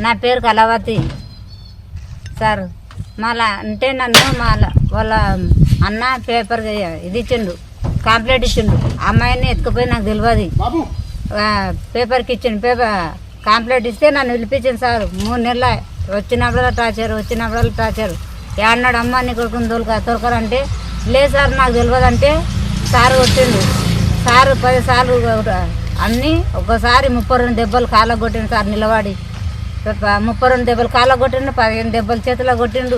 నా పేరు కళావతి సార్. మళ్ళా అంటే నన్ను వాళ్ళ అన్న పేపర్ ఇది ఇచ్చిండు, కంప్లైంట్ ఇచ్చిండు. అమ్మాయిని ఎత్తుకుపోయి నాకు తెలియదు, పేపర్కి ఇచ్చిండు. కంప్లైంట్ ఇస్తే నన్ను పిలిపించింది సార్. 3 నెలల వచ్చినప్పుడల్లా టార్చర్. ఏమన్నాడు, అమ్మ నీ కొడుకుని తొలకరంటే లేదు సార్ నాకు తెలియదు అంటే సార్ కొట్టిండు. సారు 10 సార్లు అన్నీ ఒకసారి 32 దెబ్బలు కాళ్ళకు కొట్టిండు సార్. నిలబడి 32 దెబ్బలు కాళ్ళకు కొట్టిండు, 15 దెబ్బలు చేతిలో కొట్టిండు,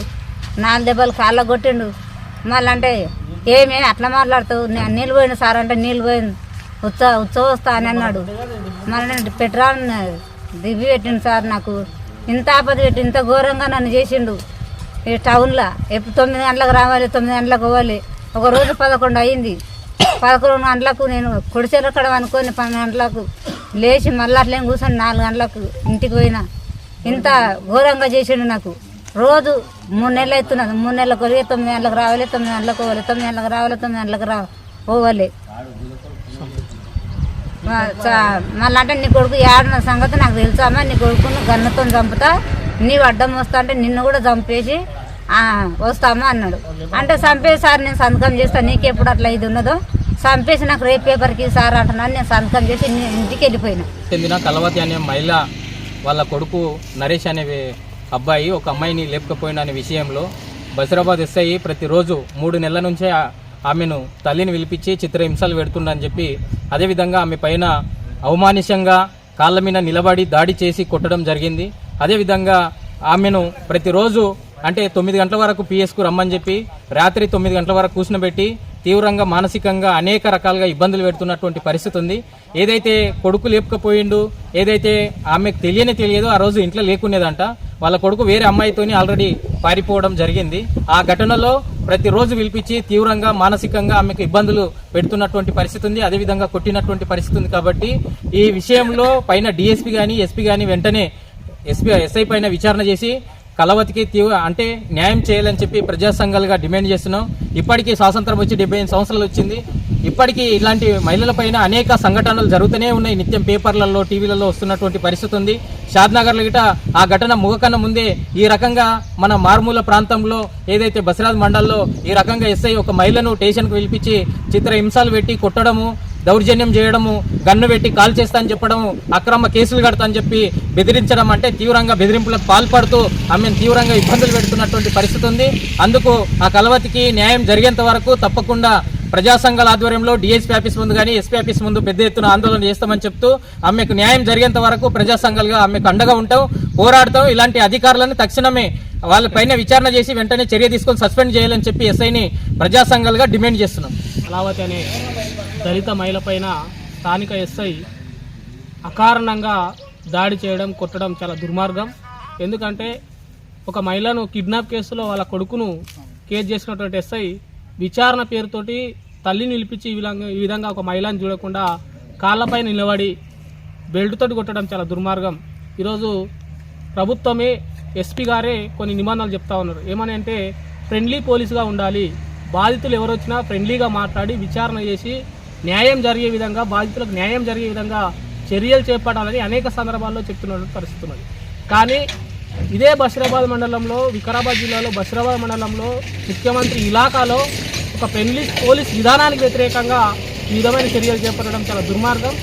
4 దెబ్బలు కాళ్ళకు కొట్టిండు. మళ్ళీ అంటే ఏమే అట్లా మాట్లాడుతావు, నీళ్ళు పోయిండు సార్ అంటే నీళ్ళు పోయింది, వస్తా అని అన్నాడు. మళ్ళీ పెట్రోల్ దివ్వి పెట్టిండు సార్. నాకు ఇంత ఆపద పెట్టి ఇంత ఘోరంగా నన్ను చేసిండు. ఈ టౌన్లో ఎప్పుడు 9 గంటలకు రావాలి, 9 గంటలకు పోవాలి. ఒకరోజు 11 అయింది. 11 గంటలకు నేను కుడిచెరక్కడ అనుకొని 12 గంటలకు లేచి మళ్ళీ అట్లేం కూర్చొని 4 గంటలకు ఇంటికి పోయినా. ఇంత ఘోరంగా చేసిండు నాకు. రోజు 3 నెలలు అవుతున్నది. 3 నెలలకు పోయి 9 గంటలకు రావాలి, 9 గంటలకు పోవాలి, 9 గంటలకు రావాలి, 9 గంటలకు పోవాలి. మళ్ళీ అంటే నీ కొడుకు ఏడున్న సంగతి నాకు తెలుసామా, నీ కొడుకును గన్నతో చంపుతా, నీవు అడ్డం వస్తా అంటే నిన్ను కూడా చంపేసి వస్తామా అన్నాడు. అంటే చంపేసి సార్ నేను సంతకం చేస్తాను, నీకెప్పుడు అట్లా ఇది ఉన్నదో చంపేసి నాకు రేపు పేపర్కి సార్ అంటున్నాను. నేను సంతకం చేసి ఇంటికి వెళ్ళిపోయినా. చెందిన కళావతి అనే మహిళ వాళ్ళ కొడుకు నరేష్ అనే అబ్బాయి ఒక అమ్మాయిని లేపకపోయిన అనే విషయంలో బసిరాబాద్ ఎస్ఐ ప్రతిరోజు 3 నెలల నుంచే ఆమెను తల్లిని పిలిపించి చిత్రహింసలు పెడుతుండని చెప్పి, అదేవిధంగా ఆమె పైన అవమానిషంగా కాళ్ళ మీద నిలబడి దాడి చేసి కొట్టడం జరిగింది. అదేవిధంగా ఆమెను ప్రతిరోజు అంటే 9 గంటల వరకు పిఎస్కు రమ్మని చెప్పి రాత్రి 9 గంటల వరకు కూర్చునబెట్టి తీవ్రంగా మానసికంగా అనేక రకాలుగా ఇబ్బందులు పెడుతున్నటువంటి పరిస్థితి ఉంది. ఏదైతే కొడుకు లేపకపోయిండు, ఏదైతే ఆమెకు తెలియదో ఆ రోజు ఇంట్లో లేకునేదంట. వాళ్ళ కొడుకు వేరే అమ్మాయితోని ఆల్రెడీ పారిపోవడం జరిగింది. ఆ ఘటనలో ప్రతిరోజు పిలిపించి తీవ్రంగా మానసికంగా ఆమెకు ఇబ్బందులు పెడుతున్నటువంటి పరిస్థితి ఉంది. అదేవిధంగా కొట్టినటువంటి పరిస్థితి ఉంది. కాబట్టి ఈ విషయంలో పైన డిఎస్పీ కానీ ఎస్పీ కానీ వెంటనే ఎస్ఐ పైన విచారణ చేసి కళావతికి అంటే న్యాయం చేయాలని చెప్పి ప్రజా సంఘాలుగా డిమాండ్ చేస్తున్నాం. ఇప్పటికీ స్వాతంత్రం వచ్చి 75 సంవత్సరాలు వచ్చింది. ఇప్పటికీ ఇలాంటి మహిళల పైన అనేక సంఘటనలు జరుగుతూనే ఉన్నాయి. నిత్యం పేపర్లలో టీవీలలో వస్తున్నటువంటి పరిస్థితి ఉంది. షాద్నగర్లో గిట ఆ ఘటన ముగకన్నా ముందే ఈ రకంగా మన మారుమూల ప్రాంతంలో ఏదైతే బసిరాజ్ మండల్లో ఈ రకంగా ఎస్ఐ ఒక మహిళను స్టేషన్కు పిలిపించి చిత్రహింసలు పెట్టి కొట్టడము, దౌర్జన్యం చేయడము, గన్ను పెట్టి కాల్ చేస్తా అని చెప్పడము, అక్రమ కేసులు కడతా అని చెప్పి బెదిరించడం, అంటే తీవ్రంగా బెదిరింపులకు పాల్పడుతూ ఆమెను తీవ్రంగా ఇబ్బందులు పెడుతున్నటువంటి పరిస్థితి ఉంది. అందుకు ఆ కళావతికి న్యాయం జరిగేంత వరకు తప్పకుండా ప్రజా సంఘాల ఆధ్వర్యంలో డిఎస్పీ ఆఫీస్ ముందు కానీ ఎస్పీ ఆఫీస్ ముందు పెద్ద ఎత్తున ఆందోళన చేస్తామని చెప్తూ ఆమెకు న్యాయం జరిగేంత వరకు ప్రజా సంఘాలుగా ఆమెకు అండగా ఉంటాం, పోరాడతాం. ఇలాంటి అధికారులను తక్షణమే వాళ్ళపైన విచారణ చేసి వెంటనే చర్య తీసుకొని సస్పెండ్ చేయాలని చెప్పి ఎస్ఐని ప్రజా సంఘాలుగా డిమాండ్ చేస్తున్నాం. కళావతి అనే దళిత మహిళ పైన స్థానిక ఎస్ఐ అకారణంగా దాడి చేయడం, కొట్టడం చాలా దుర్మార్గం. ఎందుకంటే ఒక మహిళను కిడ్నాప్ కేసులో వాళ్ళ కొడుకును కేసు చేసినటువంటి ఎస్ఐ విచారణ పేరుతోటి తల్లిని నిలిపించి ఈ విధంగా ఒక మహిళను చూడకుండా కాళ్ళపై నిలబడి బెల్ట్తోటి కొట్టడం చాలా దుర్మార్గం. ఈరోజు ప్రభుత్వమే, ఎస్పీ గారే కొన్ని నిబంధనలు చెప్తా ఉన్నారు. ఏమని అంటే ఫ్రెండ్లీ పోలీసుగా ఉండాలి, బాధితులు ఎవరు వచ్చినా ఫ్రెండ్లీగా మాట్లాడి విచారణ చేసి న్యాయం జరిగే విధంగా, బాధితులకు న్యాయం జరిగే విధంగా చర్యలు చేపట్టాలని అనేక సందర్భాల్లో చెప్తున్న పరిస్థితి ఉన్నది. కానీ ఇదే బసిరాబాద్ మండలంలో, వికారాబాద్ జిల్లాలో బసిరాబాద్ మండలంలో ముఖ్యమంత్రి ఇలాకాలో ఒక ఫ్రెండ్లీ పోలీస్ విధానానికి వ్యతిరేకంగా ఈ విధమైన చర్యలు చేపట్టడం చాలా దుర్మార్గం.